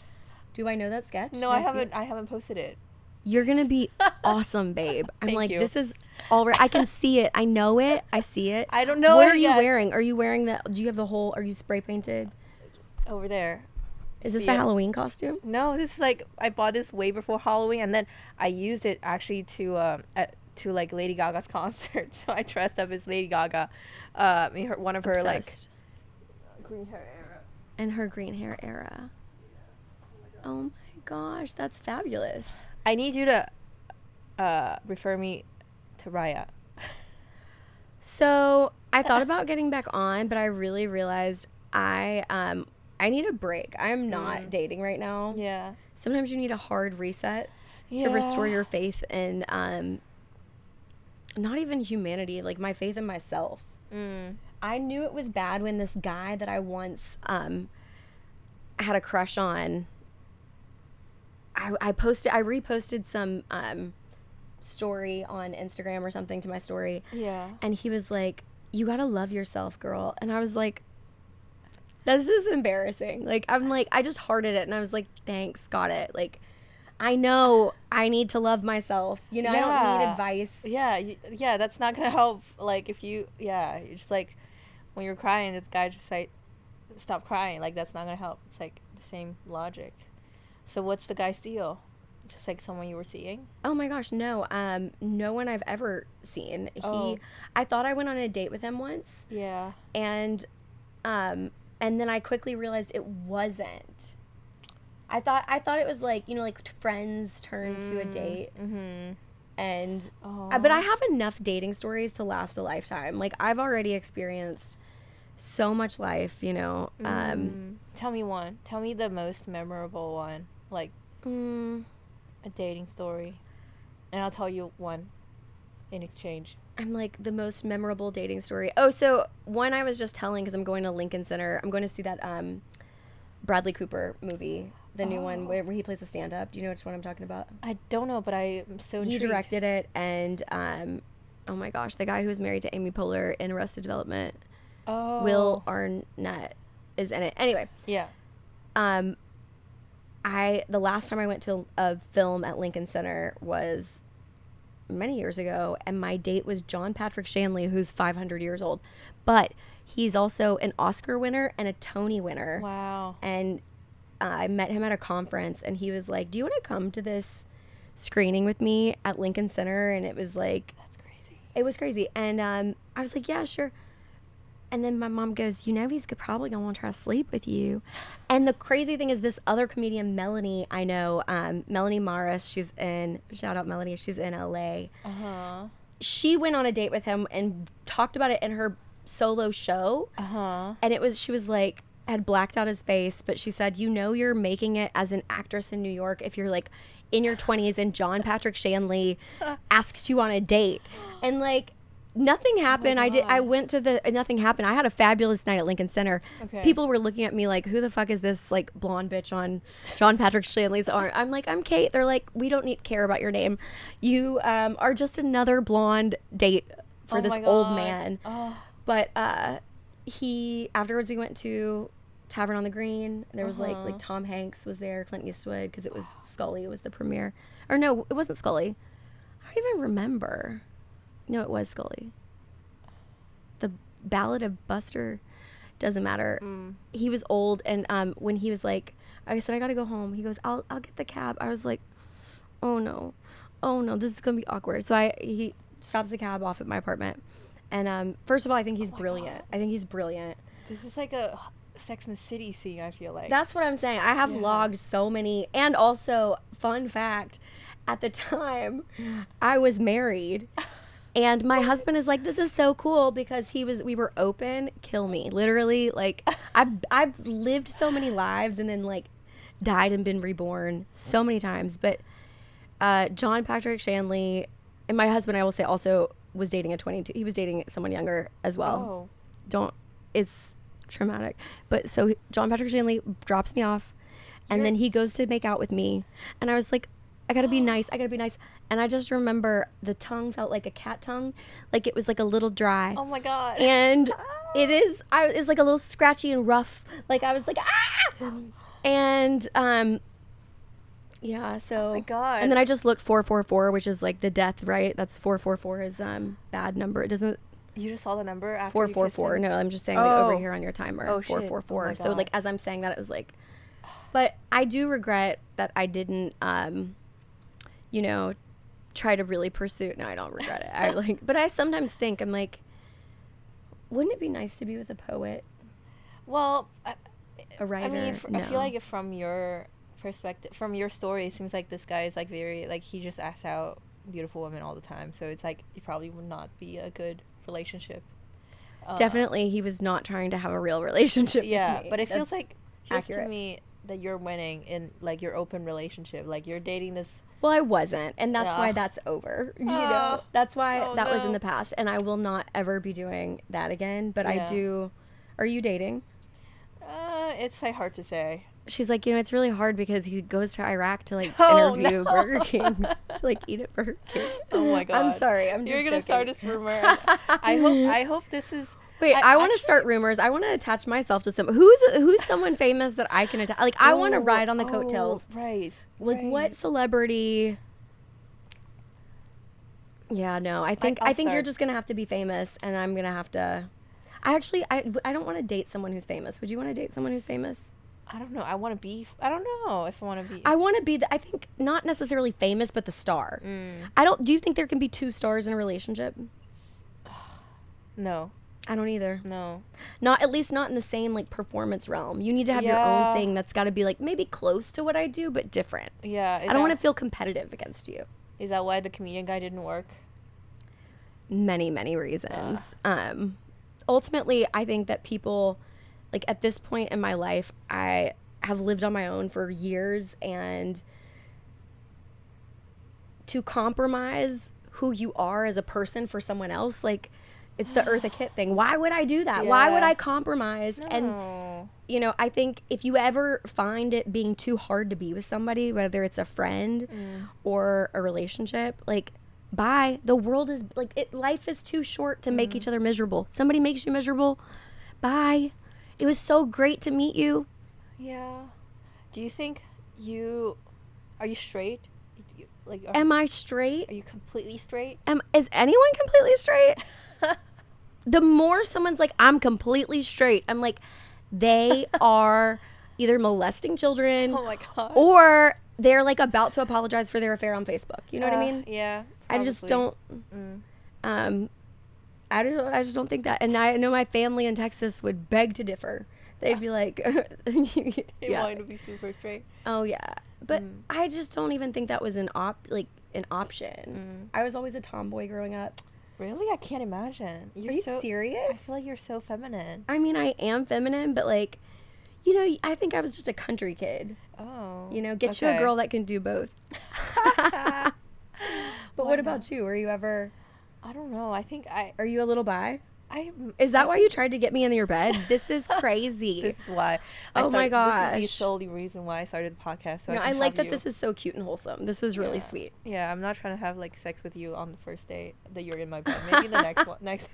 Do I know that sketch? No, I haven't posted it. you're gonna be awesome, babe. I'm Thank like, you. this is all right. I can see it. I know it. I see it. I don't know What it are you yet. wearing? Are you wearing that? Do you have the whole? Are you spray painted? Over there. Is this See a it? Halloween costume? No, this is like I bought this way before Halloween, and then I used it actually to like Lady Gaga's concert. So I dressed up as Lady Gaga, one of her like Obsessed. green hair era. In her green hair era. Oh my gosh, that's fabulous. I need you to refer me to Raya. So I thought about getting back on, but I really realized I need a break. I'm not dating right now. Yeah. Sometimes you need a hard reset Yeah. to restore your faith in not even humanity, like my faith in myself. I knew it was bad when this guy that I once had a crush on, I reposted some story on Instagram or something to my story, Yeah. and he was like, "You gotta love yourself, girl." And I was like, this is embarrassing. Like, I'm like, I just hearted it, and I was like, thanks, got it. Like, I know I need to love myself. You know, I don't need advice. Yeah, yeah, that's not gonna help. Like if you, you're just like when you're crying, this guy just like stop crying. Like that's not gonna help. It's like the same logic. So what's the guy's deal? Just like someone you were seeing? Oh my gosh, no. No one I've ever seen. Oh. I thought I went on a date with him once, Yeah. and then I quickly realized it wasn't. I thought it was like, you know, like friends turn to a date. And but I have enough dating stories to last a lifetime. Like I've already experienced so much life, you know. Tell me one. Tell me the most memorable one, like a dating story, and I'll tell you one in exchange. I'm like the most memorable dating story. Oh, so one I was just telling because I'm going to Lincoln Center. I'm going to see that Bradley Cooper movie, the new one where he plays a stand-up. Do you know which one I'm talking about? I don't know, but I'm so intrigued. He directed it, and oh my gosh, the guy who was married to Amy Poehler in Arrested Development, Will Arnett, is in it. Anyway, Yeah. the last time I went to a film at Lincoln Center was many years ago, and my date was John Patrick Shanley, who's 500 years old, but he's also an Oscar winner and a Tony winner. Wow. And I met him at a conference, and he was like, "Do you want to come to this screening with me at Lincoln Center?" And it was like, That's crazy. it was crazy. And I was like, "Yeah, sure." And then my mom goes, "You know, he's probably gonna want to try to sleep with you." And the crazy thing is, this other comedian, Melanie, I know, Melanie Morris, shout out Melanie, she's in LA. She went on a date with him and talked about it in her solo show. And she was like, had blacked out his face, but she said, "You know, you're making it as an actress in New York if you're like in your 20s and John Patrick Shanley asks you on a date." And like, nothing happened. Nothing happened. I had a fabulous night at Lincoln Center. Okay. People were looking at me like, "Who the fuck is this like blonde bitch on John Patrick Shanley's arm?" I'm like, "I'm Kate." They're like, "We don't need care about your name. You are just another blonde date for this old man." But afterwards we went to Tavern on the Green. There was like Tom Hanks was there, Clint Eastwood, because it was Scully. It was the premiere. Or no, it wasn't Scully. I don't even remember. No, it was Scully. The Ballad of Buster, doesn't matter. He was old, and when he was like, I said, "I gotta go home," he goes, I'll get the cab." I was like, oh no, this is gonna be awkward. So he stops the cab off at my apartment, and first of all, I think he's brilliant. God. I think he's brilliant. This is like a Sex and the City scene, I feel like. That's what I'm saying. I have logged so many, and also, fun fact, at the time, I was married. And my husband is like, "This is so cool," because we were open, kill me. Literally, like, I've lived so many lives and then like died and been reborn so many times. But John Patrick Shanley, and my husband, I will say, also was dating a 22. He was dating someone younger as well. It's traumatic. But so John Patrick Shanley drops me off, and then he goes to make out with me. And I was like, I gotta be nice. And I just remember the tongue felt like a cat tongue. Like it was like a little dry. Oh my God. And it's like a little scratchy and rough. Like I was like, ah! And Yeah, so Oh my God. and then I just looked 444, which is like the death, right? That's 444 is bad number. It doesn't You just saw the number after 444. No, I'm just saying like over here on your timer. Oh, shit. 444. Oh my So like God. as I'm saying that, it was like, but I do regret that I didn't you know, try to really pursue. No, I don't regret it. I like, but I sometimes think I'm like, wouldn't it be nice to be with a poet, Well, a writer? I mean, No. I feel like if from your perspective, from your story, it seems like this guy is like very like he just asks out beautiful women all the time. So it's like it probably would not be a good relationship. Definitely, he was not trying to have a real relationship. Yeah, with me. but it feels That's like accurate to me that you're winning in like your open relationship. Like you're dating this. Well, I wasn't, and that's why Yeah. that's over. You know, that's why Oh, that was in no. the past, and I will not ever be doing that again. But I Yeah. do. Are you dating? It's like hard to say. She's like, it's really hard because he goes to Iraq to like Oh, interview no. Burger Kings to like eat at Burger King. Oh my God. I'm sorry. I'm just You're gonna joking. start this rumor. I hope this is. Wait, I want to actually- start rumors. I want to attach myself to some. Who's someone famous that I can attach? Like, I want to ride on the coattails. Right. Like, what celebrity? Yeah, no. I think I'll you're start. just gonna have to be famous, and I'm gonna have to. I don't want to date someone who's famous. Would you want to date someone who's famous? I don't know. I want to be. I don't know if I want to be. I want to be I think not necessarily famous, but the star. Mm. I don't. Do you think there can be two stars in a relationship? No. I don't either. No. Not at least not in the same like performance realm. You need to have your own Yeah. thing that's got to be like maybe close to what I do, but different. Yeah. I don't want to feel competitive against you. Is that why the comedian guy didn't work? Many reasons. Ultimately, I think that people, like at this point in my life, I have lived on my own for years, and to compromise who you are as a person for someone else, like it's the Eartha Kitt thing. Why would I do that? Why would Yeah. I compromise? And No. you know, I think if you ever find it being too hard to be with somebody, whether it's a friend or a relationship, like bye. The world is like life is too short to make each other miserable. Somebody makes you miserable, bye. It was so great to meet you. Yeah. Do you think are you straight? Like Am I straight? are you completely straight? Is anyone completely straight? The more someone's like, I'm completely straight, I'm like, they are either molesting children Oh my God. or they're like about to apologize for their affair on Facebook. You know what I mean? Yeah. I just probably. don't. I just don't think that. And I know my family in Texas would beg to differ. They'd be like, They yeah. wanted to be super straight. Oh yeah. But I just don't even think that was an option. I was always a tomboy growing up. Really? I can't imagine. Are you serious? I feel like you're so feminine. I mean, I am feminine, but like, you know, I think I was just a country kid. Oh. You know, get you a girl that can do both. But what about you? Were you ever? I don't know. I think Are you a little bi? I Is that why you tried to get me in your bed? This is crazy. This is why. Oh my This is the gosh. solely reason why I started the podcast. So No, I I can like have that you. this is so cute and wholesome. This is really Yeah. sweet. Yeah, I'm not trying to have like sex with you on the first date that you're in my bed. Maybe the next one. Next.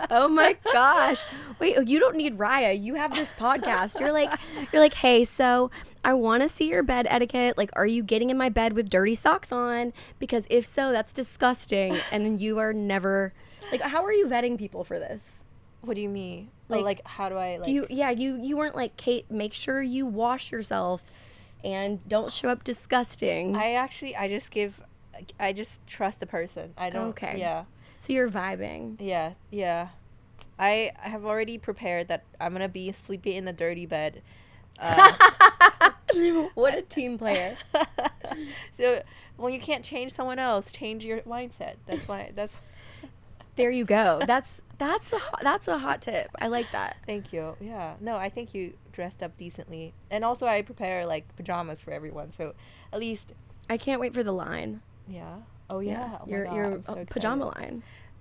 Oh my gosh. Wait, you don't need Raya. You have this podcast. You're like, hey, so I want to see your bed etiquette. Like, are you getting in my bed with dirty socks on? Because if so, that's disgusting. And then you are never like, how are you vetting people for this? What do you mean? Like, Like how do I like? Do you? Yeah, you weren't like, Kate, make sure you wash yourself and don't show up disgusting. I just trust the person. I don't. Okay. Yeah. So you're vibing. Yeah. Yeah. I have already prepared that I'm gonna be sleeping in the dirty bed. What a team player. So when you can't change someone else, change your mindset. That's why. That's. There you go. That's a hot tip. I like that. Thank you. Yeah. No, I think you dressed up decently, and also I prepare like pajamas for everyone. So at least. I can't wait for the line. Yeah. Oh yeah. Oh my your God, I'm so pajama excited.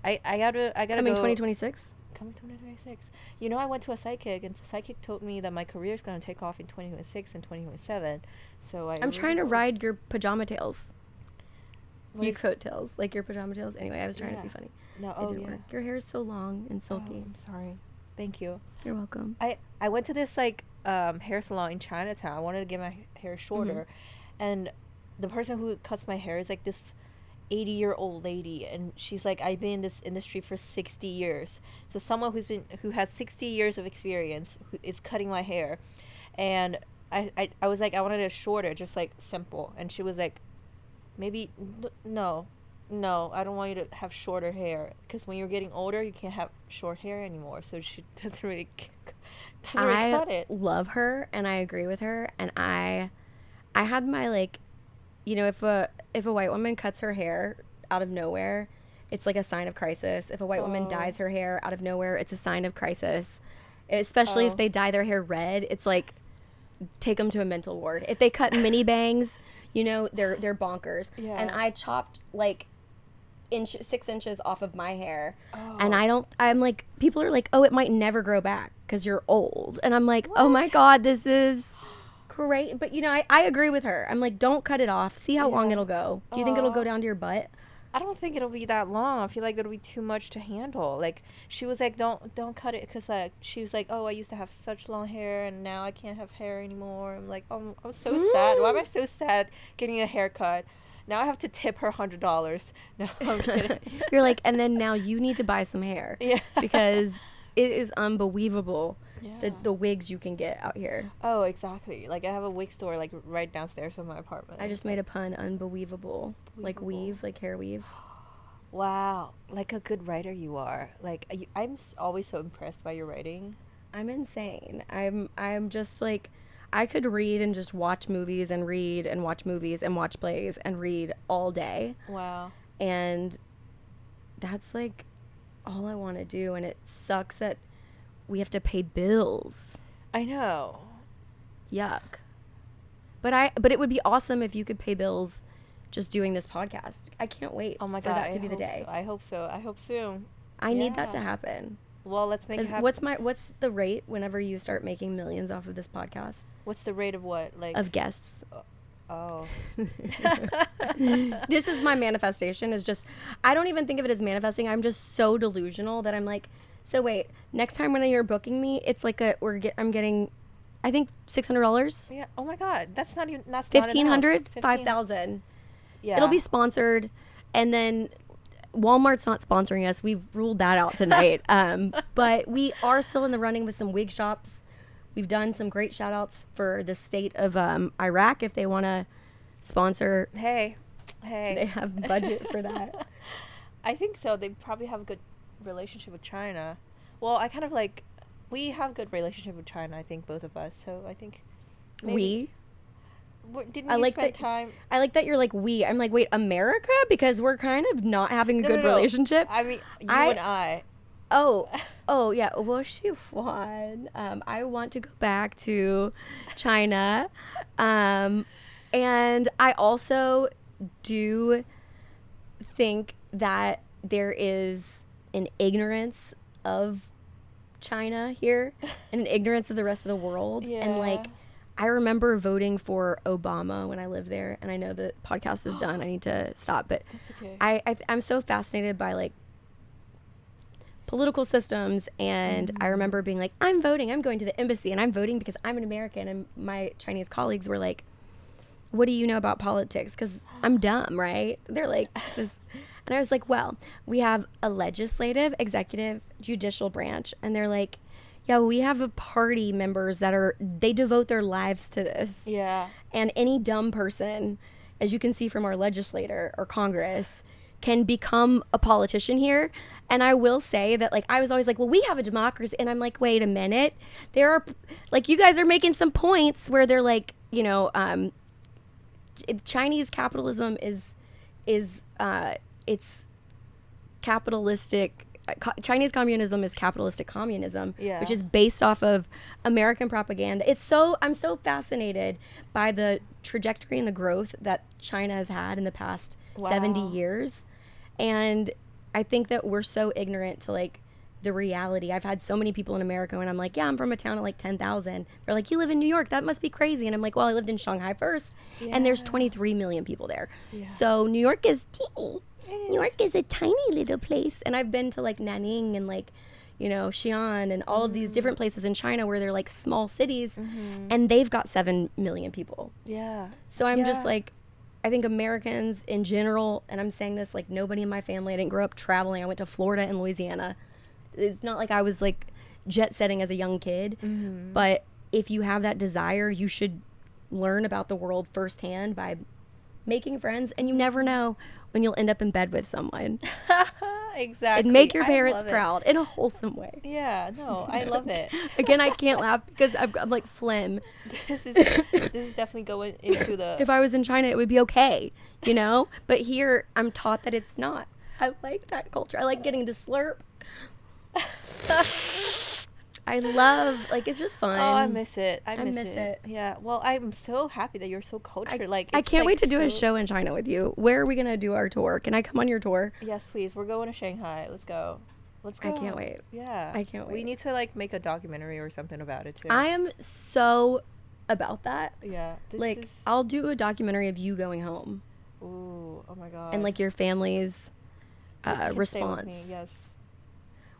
line. I gotta Coming go. 2026. Coming 2026. You know, I went to a psychic, and the psychic told me that my career is gonna take off in 2026 and 2027. So I'm trying to ride your pajama tails. What You is- coattails, like your pajama tails. Anyway, I was trying to be Yeah. funny. No. It Oh didn't yeah. work. Your hair is so long and Oh, silky. I'm sorry. Thank you. You're welcome. I went to this like hair salon in Chinatown. I wanted to get my hair shorter, and the person who cuts my hair is like this 80-year-old lady, and she's like, I've been in this industry for 60 years. So someone who has 60 years of experience who is cutting my hair, and I was like, I wanted it shorter, just like simple, and she was like, maybe no, I don't want you to have shorter hair, because when you're getting older you can't have short hair anymore. So she doesn't really cut it. I love her and I agree with her, and I had my like, you know, if a white woman cuts her hair out of nowhere, it's like a sign of crisis. If a white woman dyes her hair out of nowhere, it's a sign of crisis. Especially if they dye their hair red, it's like, take them to a mental ward. If they cut mini bangs, you know, they're bonkers. Yeah. And I chopped like 6 inches off of my hair, and I'm like, people are like, oh, it might never grow back because you're old, and I'm like, oh my god, this is great. But you know, I agree with her. I'm like, don't cut it off, see how long it'll go. Do you think it'll go down to your butt? I don't think it'll be that long. I feel like it'll be too much to handle. Like, she was like, don't cut it, because like, she was like, oh, I used to have such long hair and now I can't have hair anymore. I'm like, oh, I'm so sad. Why am I so sad getting a haircut? Now I have to tip her $100. No, I'm kidding. You're like, and then now you need to buy some hair. Yeah. Because it is unbelievable, Yeah. the wigs you can get out here. Oh, exactly. Like, I have a wig store like right downstairs in my apartment. I just made a pun, unbelievable. Like weave, like hair weave. Wow, like a good writer you are. Like, I'm always so impressed by your writing. I'm insane. I'm just like, I could read and just watch movies and read and watch movies and watch plays and read all day. Wow. And that's like all I want to do, and it sucks that we have to pay bills. I know. Yuck. But it would be awesome if you could pay bills just doing this podcast. I can't wait Oh my for god, that to be the day. So. I hope so. I hope soon. I need that to happen. Well, let's make it happen. What's the rate whenever you start making millions off of this podcast? What's the rate of what? Like, of guests. Oh. This is my manifestation, is just, I don't even think of it as manifesting. I'm just so delusional that I'm like, so wait, next time when you're booking me, it's like I'm getting, I think $600. Yeah. Oh my god, that's not even, that's $1,500, not enough. $5,000. Yeah. It'll be sponsored, and then Walmart's not sponsoring us. We've ruled that out tonight. But we are still in the running with some wig shops. We've done some great shout outs for the state of Iraq if they want to sponsor. Hey. Do they have budget for that? I think so. They probably have a good relationship with China. Well, I kind of like, we have good relationship with China, I think, both of us. So I think maybe. Didn't you spend time? I like that you're like we. I'm like, wait, America? Because we're kind of not having a good relationship. I mean, you and I. Oh yeah. Well, she won. I want to go back to China, and I also do think that there is an ignorance of China here and an ignorance of the rest of the world. Yeah. And like, I remember voting for Obama when I lived there, and I know the podcast is done. I need to stop, but that's okay. I'm so fascinated by like political systems, and I remember being like, I'm voting, I'm going to the embassy, and I'm voting because I'm an American. And my Chinese colleagues were like, what do you know about politics? Because I'm dumb, right? They're like this. And I was like, well, we have a legislative, executive, judicial branch. And they're like, yeah, we have party members they devote their lives to this. Yeah. And any dumb person, as you can see from our legislator or Congress, can become a politician here. And I will say that, like, I was always like, well, we have a democracy. And I'm like, wait a minute. There are, like, you guys are making some points where they're like, you know, Chinese capitalism is it's capitalistic. Chinese communism is capitalistic communism, which is based off of American propaganda. I'm so fascinated by the trajectory and the growth that China has had in the past 70 years. And I think that we're so ignorant to like the reality. I've had so many people in America when I'm like, yeah, I'm from a town of like 10,000. They're like, you live in New York? That must be crazy. And I'm like, well, I lived in Shanghai first, and there's 23 million people there. Yeah. So New York is teeny. New York is a tiny little place. And I've been to like Nanning and like, Xi'an and all of these different places in China where they're like small cities, Mm-hmm. and they've got 7 million people. Yeah. So I'm just Yeah. like, I think Americans in general, and I'm saying this like nobody in my family, I didn't grow up traveling. I went to Florida and Louisiana. It's not like I was like jet setting as a young kid, Mm-hmm. but if you have that desire, you should learn about the world firsthand by making friends, and you never know when you'll end up in bed with someone. Exactly. And make your I parents love it. proud in a wholesome way. Yeah, no, I love it. Again, I can't laugh because I'm like phlegm. This is definitely going into the If I was in China, it would be okay, But here, I'm taught that it's not. I like that culture. I like getting to slurp. I love, like, it's just fun. Oh, I miss it. I miss miss it. it. Yeah. Well, I'm so happy that you're so cultured. I It's, can't like, wait to do a so- show in China with you. Where are we going to do our tour? Can I come on your tour? Yes, please. We're going to Shanghai. Let's go. Let's I go. can't wait. Yeah. I can't We wait. need to like make a documentary or something about it too. I am so about that. Yeah. This Like, is. I'll do a documentary of you going home Ooh. Oh my god. and, like, your family's You can stay with response. me, yes.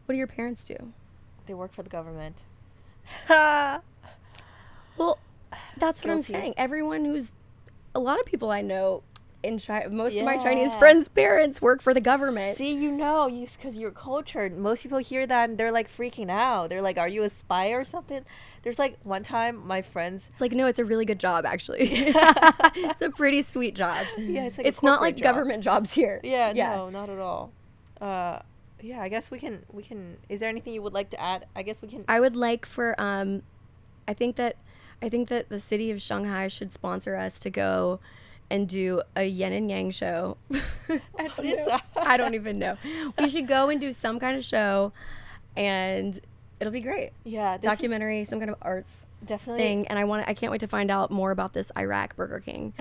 What do your parents do? They work for the government. Well, that's what I'm Guilty. saying. A lot of people I know in China, most of my Chinese Yeah. friends' parents work for the government. See, because you're cultured. Most people hear that and they're like freaking out. They're like, "Are you a spy or something?" There's like one time my friends. It's like, no, it's a really good job, actually. It's a pretty sweet job. Yeah, it's like a It's not like corporate job. government jobs here. Yeah, no, not at all. Yeah, I guess we can. Is there anything you would like to add? I guess we can. I would like for I think that the city of Shanghai should sponsor us to go and do a yin and yang show. I What is that? I don't even know. We should go and do some kind of show, and it'll be great. Yeah, this is Documentary, some kind of arts definitely. thing, and I can't wait to find out more about this Iraq Burger King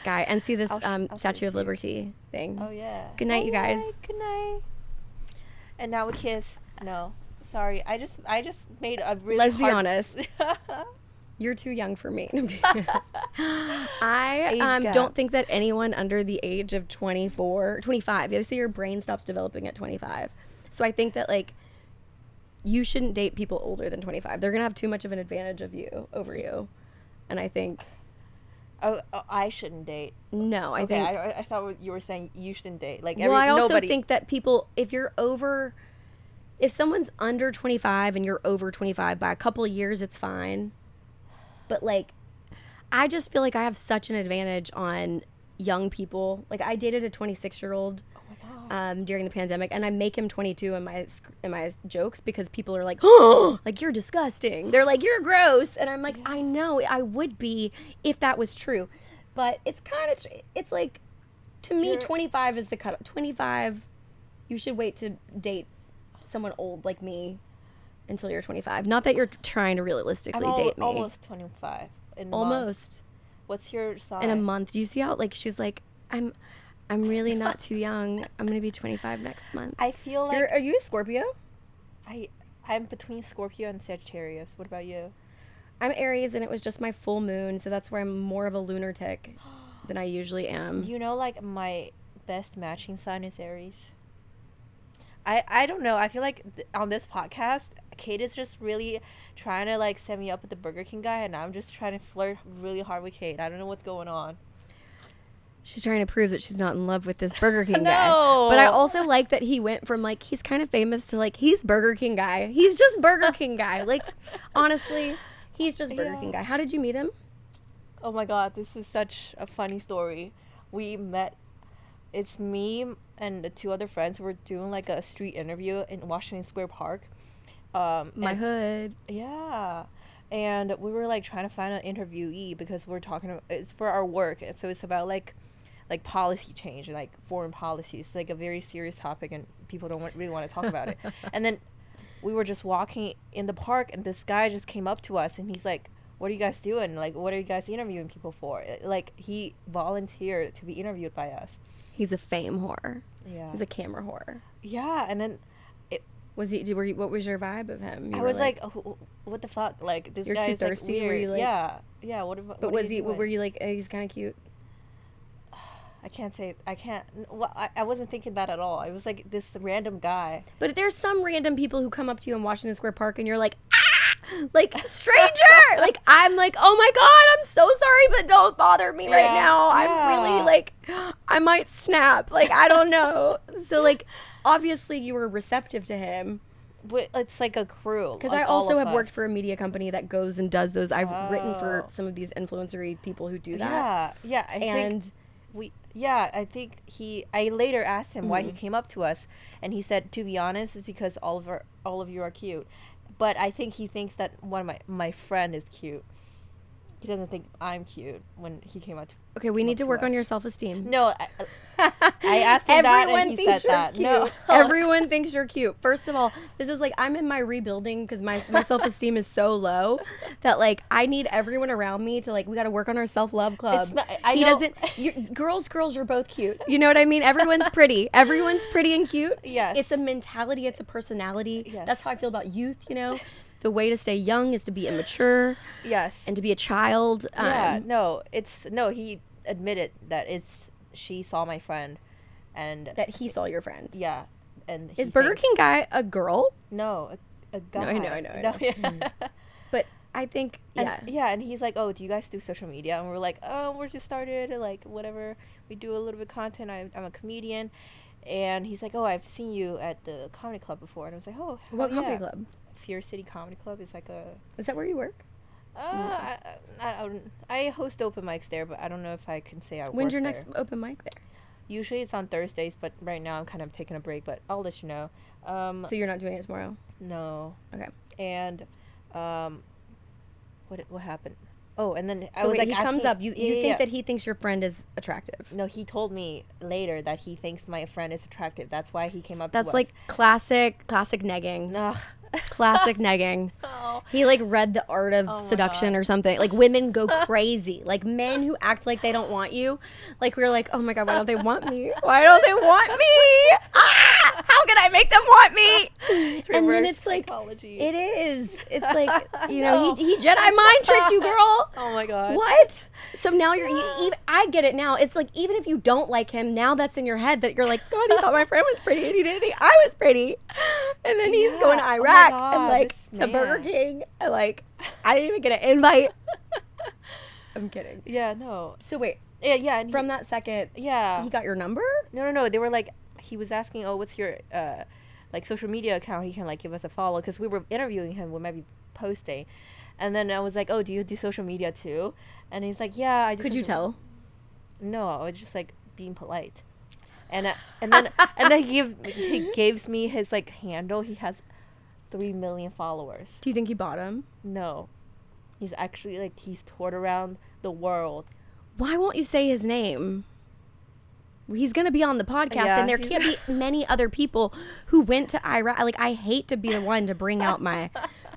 guy and see this I'll send it Statue to of you. Liberty thing. Oh yeah. Good night, you guys. Good night. And now we kiss. No, sorry. I just made a really. Let's be hard- honest. You're too young for me. I Age gap. don't think that anyone under the age of 25, they say your brain stops developing at 25. So I think that, like, you shouldn't date people older than 25. They're going to have too much of an advantage over you. And I think, Oh, I shouldn't date. no, I Okay, think. I thought you were saying you shouldn't date. Like Well, I also nobody. think that people, if someone's under 25 and you're over 25 by a couple of years, it's fine. But, like, I just feel like I have such an advantage on young people. Like, I dated a 26-year-old Oh my god. during the pandemic, and I make him 22 in my jokes because people are like, oh, like, you're disgusting. They're like, you're gross. And I'm like, I know, I would be if that was true. But it's kind of, it's like, to me, You're- 25 is the cutoff. 25, you should wait to date someone old like me until you're 25. Not that you're trying to realistically date me. almost 25. In a month. Almost. What's your sign? In a month. Do you see how, like, she's like, I'm really not too young. I'm gonna be 25 next month. I feel like Are you a Scorpio? I'm between Scorpio and Sagittarius. What about you? I'm Aries, and it was just my full moon, so that's where I'm more of a lunatic than I usually am. You know, like my best matching sign is Aries. I don't know. I feel like on this podcast, Kate is just really trying to like set me up with the Burger King guy, and I'm just trying to flirt really hard with Kate. I don't know what's going on. She's trying to prove that she's not in love with this Burger King No. guy. But I also like that he went from, like, he's kind of famous to, like, he's Burger King guy. He's just Burger King guy. Like, honestly, he's just Burger Yeah. King guy. How did you meet him? Oh my god, this is such a funny story. We met. It's me and the two other friends. We're doing like a street interview in Washington Square Park. My and- hood. Yeah. And we were like trying to find an interviewee because we're talking about, it's for our work, and so it's about like policy change and like foreign policies. It's like a very serious topic, and people don't really want to talk about it. And then we were just walking in the park, and this guy just came up to us, and he's like, "What are you guys doing? Like, what are you guys interviewing people for?" Like, he volunteered to be interviewed by us. He's a fame whore. Yeah. He's a camera whore. Yeah, and then Was he? What was your vibe of him? You I were was like, oh, "What the fuck? Like, this You're guy too is like thirsty? Were weird." you like- yeah. What? but what are was you he? doing? Were you like, he's kind of cute? I can't say, well, I wasn't thinking that at all. I was like this random guy. But there's some random people who come up to you in Washington Square Park and you're like, like, stranger! Like, I'm like, oh my God, I'm so sorry, but don't bother me right now. I'm really, like, I might snap. Like, I don't know. So, like, obviously you were receptive to him. But it's like a crew. Because I also have worked for a media company that goes and does those. I've written for some of these influencer-y people who do that. Yeah. I think I later asked him why he came up to us, and he said, to be honest, it's because all of you are cute. But I think he thinks that one of my friend is cute. He doesn't think I'm cute when he came up to Okay, we need to work on your self-esteem. No, I asked him that and he said that. Cute. No. Everyone thinks you're cute. First of all, this is like, I'm in my rebuilding because my self-esteem is so low that, like, I need everyone around me to, like, we got to work on our self-love club. It's not, girls, you're both cute. You know what I mean? Everyone's pretty. Everyone's pretty and cute. Yes. It's a mentality. It's a personality. Yes. That's how I feel about youth, you know? The way to stay young is to be immature. Yes. And to be a child. He admitted that she saw my friend and that he saw your friend. Yeah. And is Burger King guy a girl? No, a guy. No, I know. But I think, and he's like, oh, do you guys do social media? And we're like, oh, we're just started, like, whatever. We do a little bit of content. I'm a comedian. And he's like, oh, I've seen you at the comedy club before. And I was like, oh, what comedy club? Fear City Comedy Club is like a... Is that where you work? I host open mics there, but I don't know if I can say I work there. When's your next open mic there? Usually it's on Thursdays, but right now I'm kind of taking a break, but I'll let you know. So you're not doing it tomorrow? No. Okay. And what happened? Oh, and then I was like, he comes up. You think that he thinks your friend is attractive? No, he told me later that he thinks my friend is attractive. That's why he came up to us. That's like classic negging. Ugh. Classic negging. Oh. He like read The Art of Seduction or something. Like, women go crazy. Like, men who act like they don't want you. Like, we're like, oh my God, why don't they want me? Why don't they want me? How can I make them want me? It's and then it's psychology. Like, it is. It's like, you know, he Jedi mind tricked you, girl. Oh my God. What? So now I get it now. It's like, even if you don't like him, now that's in your head that you're like, God, he thought my friend was pretty and he didn't think I was pretty. And then he's going to Iraq and like to Burger King. And like, I didn't even get an invite. I'm kidding. Yeah, no. So wait. Yeah. And from that second, he got your number? No. They were like, he was asking, oh, what's your like social media account? He can like give us a follow because we were interviewing him. We might be posting. And then I was like, oh, do you do social media too? And he's like, yeah. I just Could you tell? No, I was just like being polite. And then he gives me his like handle. He has 3 million followers. Do you think he bought him? No. He's actually like, he's toured around the world. Why won't you say his name? He's going to be on the podcast, and there can't be many other people who went to Iraq. Like, I hate to be the one to bring out my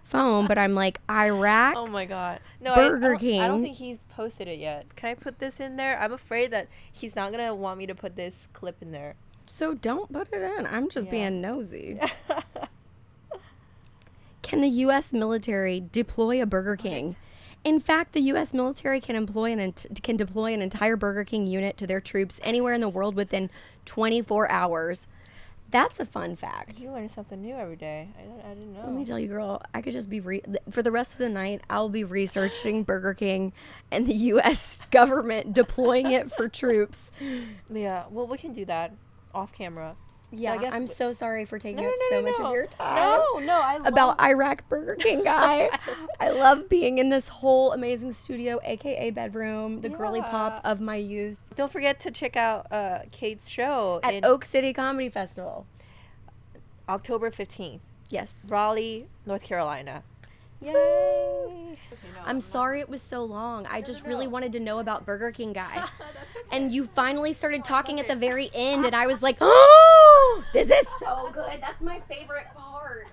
phone, but I'm like, Iraq? Oh my God. No, Burger King. I don't think he's posted it yet. Can I put this in there? I'm afraid that he's not going to want me to put this clip in there. So don't put it in. I'm just being nosy. Can the U.S. military deploy a Burger King? What? In fact, the U.S. military can deploy an entire Burger King unit to their troops anywhere in the world within 24 hours. That's a fun fact. You learn something new every day. I didn't know. Let me tell you, girl, I could just be for the rest of the night, I'll be researching Burger King and the U.S. government deploying it for troops. Yeah, well, we can do that off camera. Yeah, so I'm so sorry for taking up so much of your time. No, about Iraq Burger King guy. I love being in this whole amazing studio, aka bedroom, the girly pop of my youth. Don't forget to check out Kate's show at Oak City Comedy Festival, October 15th. Yes, Raleigh, North Carolina. Yay! Okay, I'm sorry it was so long. I just really wanted to know about Burger King guy. Okay. And you finally started talking at the very end, and I was like, oh, this is so good. That's my favorite part.